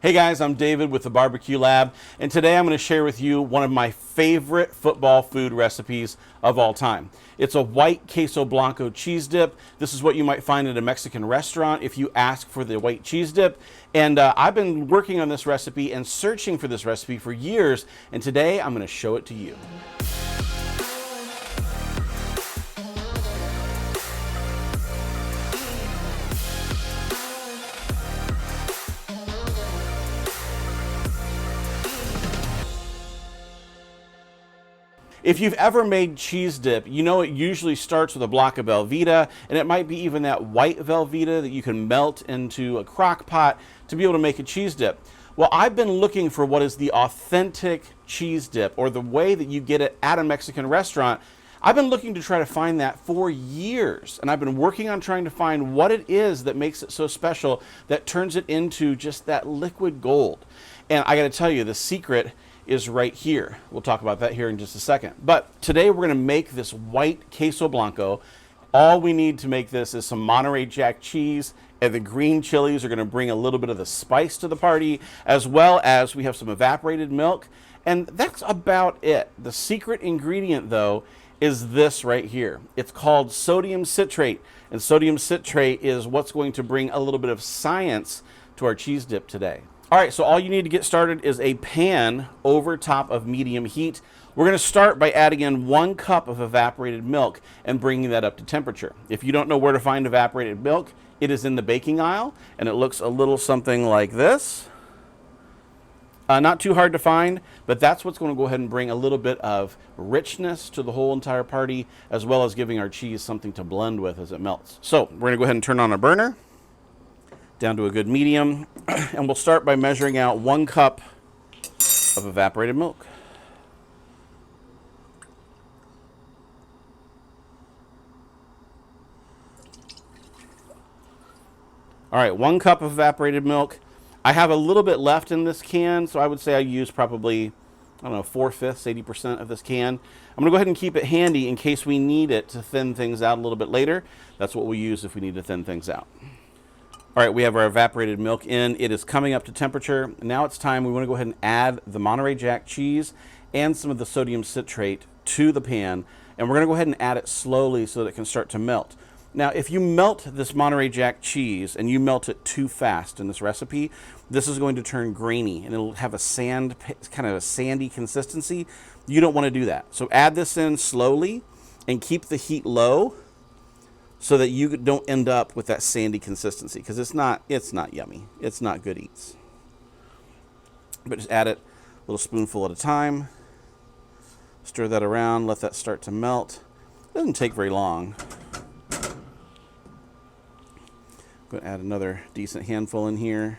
Hey guys, I'm David with the Barbecue Lab, and today I'm going to share with you one of my favorite football food recipes of all time. It's a white Queso Blanco cheese dip. This is what you might find at a Mexican restaurant if you ask for the white cheese dip. And I've been working on this recipe and searching for this recipe for years, and today I'm going to show it to you. If you've ever made cheese dip, you know it usually starts with a block of Velveeta, and it might be even that white Velveeta that you can melt into a crock pot to be able to make a cheese dip. Well, I've been looking for what is the authentic cheese dip, or the way that you get it at a Mexican restaurant. I've been looking to try to find that for years, and I've been working on trying to find what it is that makes it so special, that turns it into just that liquid gold. And I got to tell you, the secret is right here. We'll talk about that here in just a second. But today we're going to make this white Queso Blanco. All we need to make this is some Monterey Jack cheese, and the green chilies are going to bring a little bit of the spice to the party, as well as we have some evaporated milk, and that's about it. The secret ingredient, though, is this right here. It's called sodium citrate, and sodium citrate is what's going to bring a little bit of science to our cheese dip today. All right, so all you need to get started is a pan over top of medium heat. We're going to start by adding in 1 cup of evaporated milk and bringing that up to temperature. If you don't know where to find evaporated milk, it is in the baking aisle, and it looks a little something like this. Not too hard to find, but that's what's going to go ahead and bring a little bit of richness to the whole entire party, as well as giving our cheese something to blend with as it melts. So we're going to go ahead and turn on our burner down to a good medium, and we'll start by measuring out 1 cup of evaporated milk. All right, 1 cup of evaporated milk. I have a little bit left in this can, so I would say I use probably, I don't know, 4/5, 80% of this can. I'm going to go ahead and keep it handy in case we need it to thin things out a little bit later. That's what we use if we need to thin things out. All right, we have our evaporated milk in. It is coming up to temperature. Now it's time, we want to go ahead and add the Monterey Jack cheese and some of the sodium citrate to the pan. And we're going to go ahead and add it slowly so that it can start to melt. Now, if you melt this Monterey Jack cheese and you melt it too fast in this recipe, this is going to turn grainy and it'll have a kind of a sandy consistency. You don't want to do that. So add this in slowly and keep the heat low, so that you don't end up with that sandy consistency, because it's not yummy. It's not good eats. But just add it a little spoonful at a time. Stir that around, let that start to melt. It doesn't take very long. I'm going to add another decent handful in here.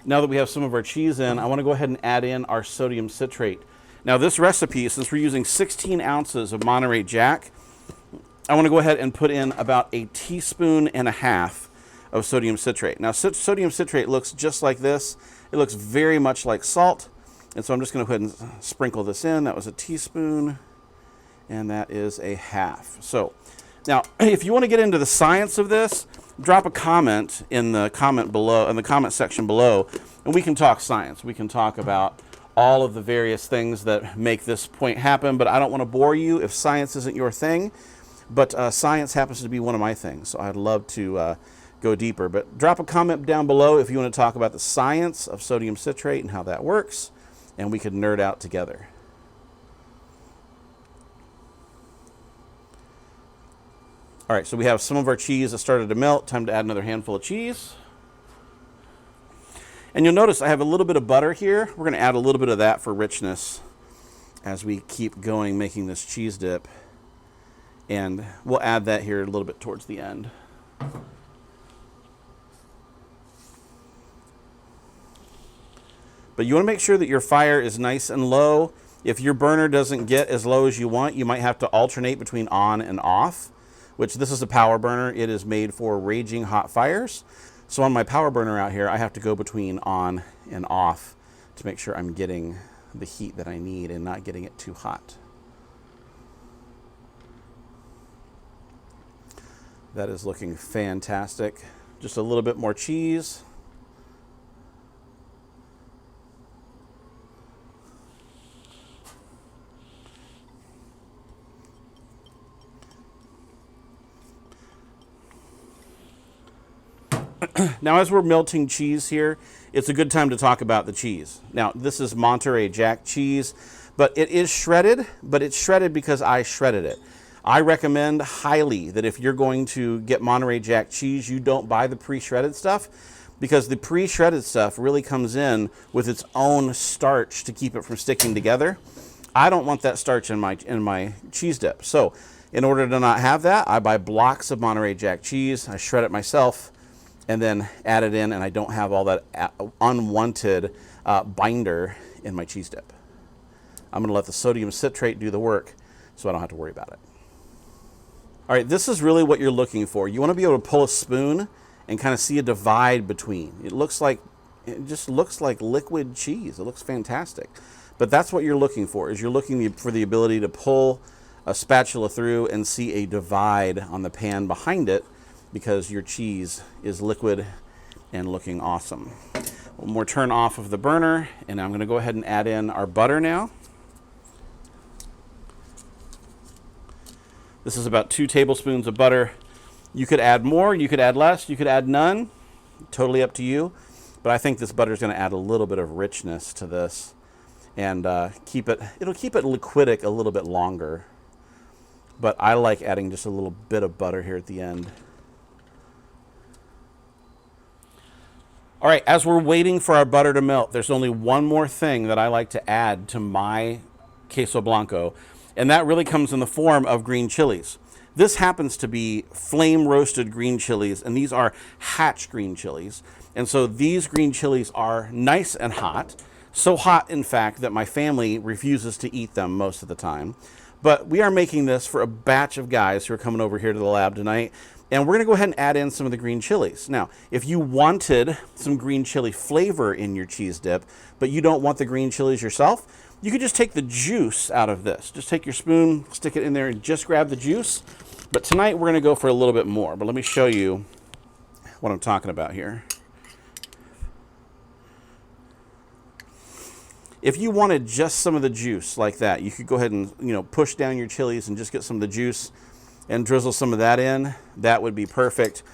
Now that we have some of our cheese in, I want to go ahead and add in our sodium citrate. Now this recipe, since we're using 16 ounces of Monterey Jack, I want to go ahead and put in about 1.5 teaspoons of sodium citrate. Now sodium citrate looks just like this. It looks very much like salt. And so I'm just going to go ahead and sprinkle this in. That was 1 teaspoon, and that is 1/2. So now if you want to get into the science of this, drop a comment in the comment below, in the comment section below, and we can talk science. We can talk about all of the various things that make this point happen, but I don't want to bore you if science isn't your thing. But science happens to be one of my things, so I'd love to go deeper. But drop a comment down below if you want to talk about the science of sodium citrate and how that works, and we could nerd out together. All right, so we have some of our cheese that started to melt. Time to add another handful of cheese. And you'll notice I have a little bit of butter here. We're going to add a little bit of that for richness as we keep going making this cheese dip. And we'll add that here a little bit towards the end. But you want to make sure that your fire is nice and low. If your burner doesn't get as low as you want, you might have to alternate between on and off, which this is a power burner. It is made for raging hot fires. So on my power burner out here, I have to go between on and off to make sure I'm getting the heat that I need and not getting it too hot. That is looking fantastic. Just a little bit more cheese. Now, as we're melting cheese here, it's a good time to talk about the cheese. Now, this is Monterey Jack cheese, but it is shredded, but it's shredded because I shredded it. I recommend highly that if you're going to get Monterey Jack cheese, you don't buy the pre-shredded stuff, because the pre-shredded stuff really comes in with its own starch to keep it from sticking together. I don't want that starch in my cheese dip. So in order to not have that, I buy blocks of Monterey Jack cheese, I shred it myself, and then add it in, and I don't have all that unwanted binder in my cheese dip. I'm gonna let the sodium citrate do the work so I don't have to worry about it. All right, this is really what you're looking for. You wanna be able to pull a spoon and kind of see a divide between. It just looks like liquid cheese. It looks fantastic. But that's what you're looking for, is you're looking for the ability to pull a spatula through and see a divide on the pan behind it, because your cheese is liquid and looking awesome. One more turn off of the burner, and I'm gonna go ahead and add in our butter now. This is about 2 tablespoons of butter. You could add more, you could add less, you could add none. Totally up to you. But I think this butter is gonna add a little bit of richness to this and it'll keep it liquidic a little bit longer. But I like adding just a little bit of butter here at the end. All right, as we're waiting for our butter to melt, there's only one more thing that I like to add to my Queso Blanco, and that really comes in the form of green chilies. This happens to be flame roasted green chilies, and these are Hatch green chilies. And so these green chilies are nice and hot, so hot, in fact, that my family refuses to eat them most of the time. But we are making this for a batch of guys who are coming over here to the lab tonight, and we're gonna go ahead and add in some of the green chilies. Now, if you wanted some green chili flavor in your cheese dip, but you don't want the green chilies yourself, you could just take the juice out of this. Just take your spoon, stick it in there, and just grab the juice. But tonight, we're gonna go for a little bit more. But let me show you what I'm talking about here. If you wanted just some of the juice like that, you could go ahead and push down your chilies and just get some of the juice and drizzle some of that in. That would be perfect.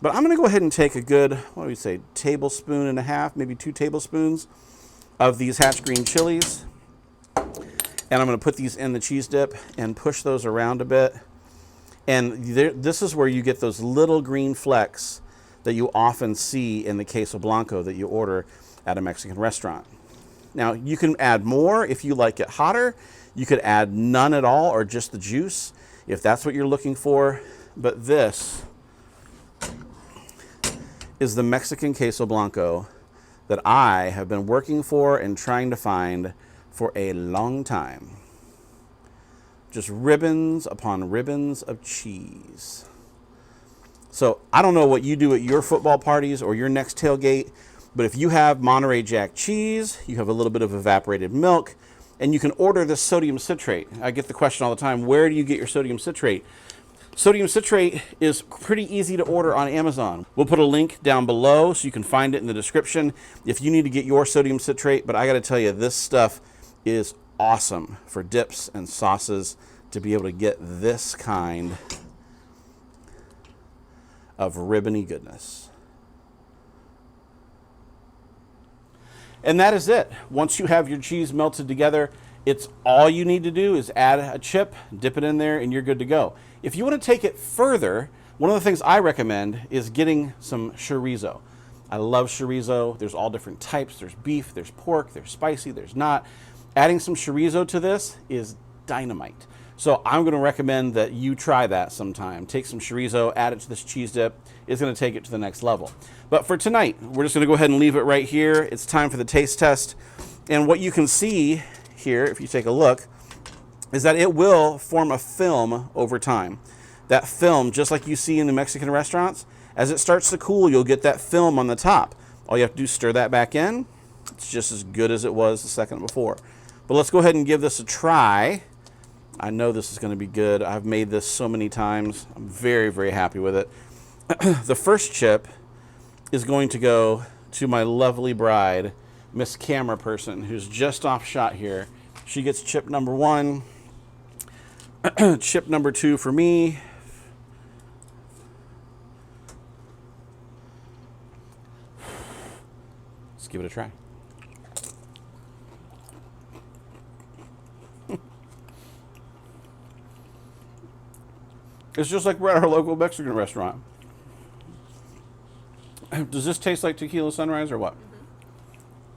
But I'm gonna go ahead and take a good, what do we say, tablespoon and a half, maybe 2 tablespoons of these Hatch green chilies. And I'm gonna put these in the cheese dip and push those around a bit. And this is where you get those little green flecks that you often see in the Queso Blanco that you order at a Mexican restaurant. Now, you can add more if you like it hotter. You could add none at all or just the juice if that's what you're looking for. But this is the Mexican Queso Blanco that I have been working for and trying to find for a long time. Just ribbons upon ribbons of cheese. So I don't know what you do at your football parties or your next tailgate, but if you have Monterey Jack cheese, you have a little bit of evaporated milk, and you can order this sodium citrate. I get the question all the time, where do you get your sodium citrate? Sodium citrate is pretty easy to order on Amazon. We'll put a link down below so you can find it in the description if you need to get your sodium citrate. But I gotta tell you, this stuff is awesome for dips and sauces, to be able to get this kind of ribbony goodness. And that is it. Once you have your cheese melted together, it's all you need to do is add a chip, dip it in there, and you're good to go. If you want to take it further, one of the things I recommend is getting some chorizo. I love chorizo. There's all different types. There's beef, there's pork, there's spicy, there's not. Adding some chorizo to this is dynamite. So I'm going to recommend that you try that sometime. Take some chorizo, add it to this cheese dip. It's going to take it to the next level. But for tonight, we're just going to go ahead and leave it right here. It's time for the taste test. And what you can see here, if you take a look, is that it will form a film over time. That film, just like you see in the Mexican restaurants, as it starts to cool, you'll get that film on the top. All you have to do is stir that back in. It's just as good as it was the second before. But let's go ahead and give this a try I know this is going to be good. I've made this so many times. I'm very, very happy with it. The first chip is going to go to my lovely bride, Miss Camera Person, who's just off shot here. She gets chip number 1. Chip number 2 for me. Let's give it a try. It's just like we're at our local Mexican restaurant. Does this taste like tequila sunrise or what?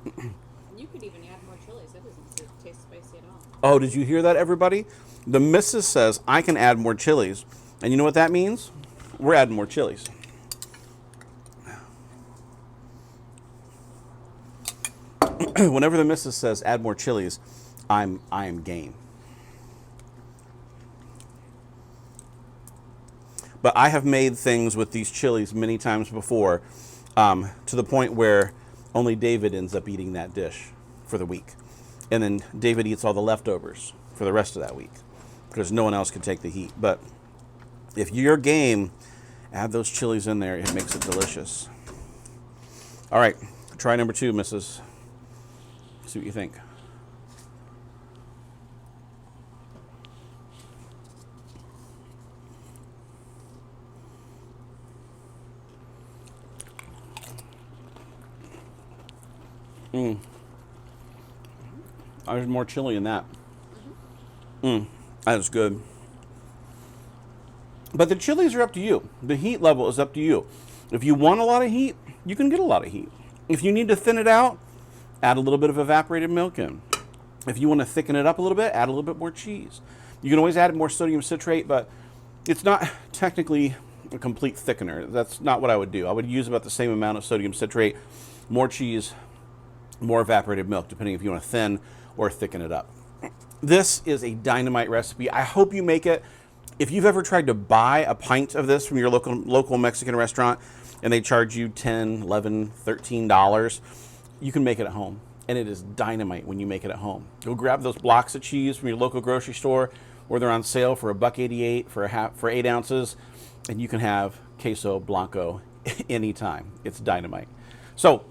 Mm-hmm. You could even add more chilies. That doesn't taste spicy at all. Oh, did you hear that, everybody? The missus says I can add more chilies. And you know what that means? We're adding more chilies. Whenever the missus says add more chilies, I am game. But I have made things with these chilies many times before, to the point where only David ends up eating that dish for the week. And then David eats all the leftovers for the rest of that week because no one else can take the heat. But if you're game, add those chilies in there. It makes it delicious. All right, try number 2, Mrs. See what you think. There's more chili in that. That is good. But the chilies are up to you. The heat level is up to you. If you want a lot of heat, you can get a lot of heat. If you need to thin it out, add a little bit of evaporated milk in. If you want to thicken it up a little bit, add a little bit more cheese. You can always add more sodium citrate, but it's not technically a complete thickener. That's not what I would do. I would use about the same amount of sodium citrate, more cheese, more evaporated milk, depending if you want to thin or thicken it up. This is a dynamite recipe. I hope you make it. If you've ever tried to buy a pint of this from your local Mexican restaurant and they charge you $10, $11, $13, you can make it at home. And it is dynamite when you make it at home. Go grab those blocks of cheese from your local grocery store, or they're on sale for $1.88 for 8 ounces, and you can have Queso Blanco anytime. It's dynamite. So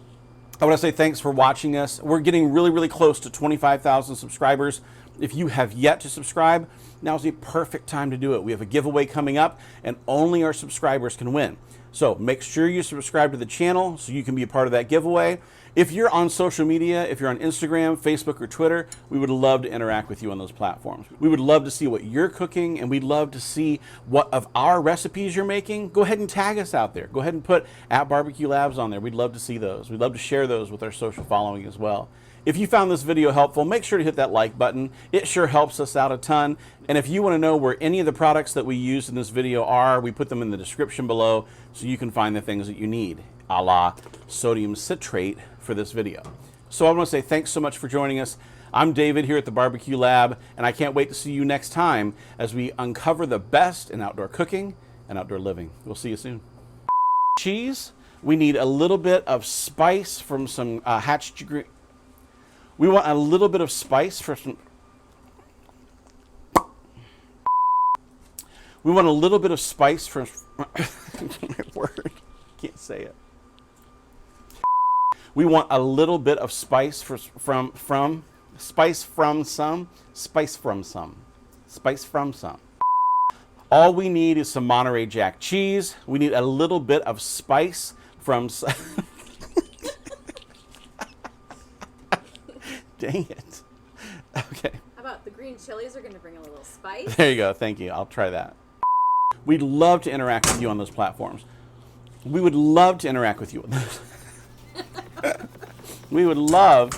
I want to say thanks for watching us. We're getting really, really close to 25,000 subscribers. If you have yet to subscribe, now's the perfect time to do it. We have a giveaway coming up, and only our subscribers can win. So make sure you subscribe to the channel so you can be a part of that giveaway. If you're on social media, if you're on Instagram, Facebook, or Twitter, we would love to interact with you on those platforms. We would love to see what you're cooking, and we'd love to see what of our recipes you're making. Go ahead and tag us out there. Go ahead and put @BarbecueLabs on there. We'd love to see those. We'd love to share those with our social following as well. If you found this video helpful, make sure to hit that like button. It sure helps us out a ton. And if you want to know where any of the products that we used in this video are, we put them in the description below so you can find the things that you need, a la sodium citrate for this video. So I want to say thanks so much for joining us. I'm David here at the Barbecue Lab, and I can't wait to see you next time as we uncover the best in outdoor cooking and outdoor living. We'll see you soon. Cheese, we need a little bit of spice from some hatch degree. We want a little bit of spice for some. We want a little bit of spice from. My word, can't say it. We want a little bit of spice from some. All we need is some Monterey Jack cheese. We need a little bit of spice from. Dang it. Okay. How about the green chilies are going to bring a little spice? There you go. Thank you. I'll try that. We'd love to interact with you on those platforms. We would love to interact with you on those. We would love